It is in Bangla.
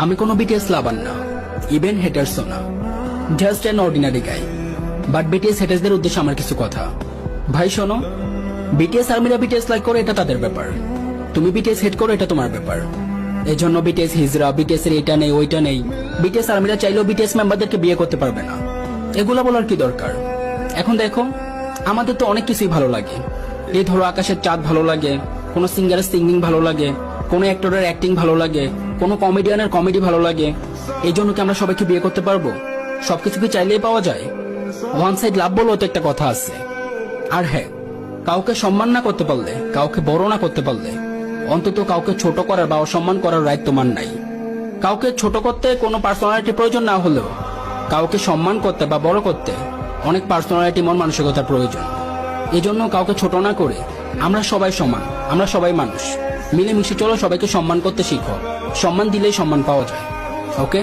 আমি কোনো বিটিএস লাভার না, ইভেন হেটার্সও না, just an ordinary guy. But BTS হেটার্সদের উদ্দেশ্যে আমার কিছু কথা। ভাই শোনো, বিটিএস আর্মিরা বিটিএস লাইক করে এটা তাদের ব্যাপার, তুমি বিটিএস হেড করো এটা তোমার ব্যাপার। এই জন্য বিটিএস হিজরা, বিটিএস এর এটা নেই ওইটা নেই, বিটিএস আর্মিরা চাইলেও বিটিএস মেম্বারদেরকে বিয়ে করতে পারবে না, এগুলা বলার কি দরকার? এখন দেখো, আমাদের তো অনেক কিছুই ভালো লাগে। এই ধরো আকাশের চাঁদ ভালো লাগে, কোনো সিঙ্গারের সিঙ্গিং ভালো লাগে, কোনো অ্যাক্টরের অ্যাক্টিং ভালো লাগে, কোনো কমেডিয়ানের কমেডি ভালো লাগে। এই জন্য কি আমরা সবাইকে বিয়ে করতে পারবো? সবকিছু কি চাইলেই পাওয়া যায়? ওয়ান সাইড লাভ বলেও তো একটা কথা আছে। আর হ্যাঁ, কাউকে সম্মান না করতে পারলে, কাউকে বড় না করতে পারলে, অন্তত কাউকে ছোট করার বা অসম্মান করার রাইট তোমার নাই। কাউকে ছোট করতে কোনো পার্সোনালিটি প্রয়োজন না হলেও কাউকে সম্মান করতে বা বড় করতে অনেক পার্সোনালিটি, মন মানসিকতার প্রয়োজন। এজন্য কাউকে ছোট না করে আমরা সবাই সমান, আমরা সবাই মানুষ, মিলেমিশে চলো, সবাইকে সম্মান করতে শিখো। সম্মান দিলেই সম্মান পাওয়া যায়। ওকে।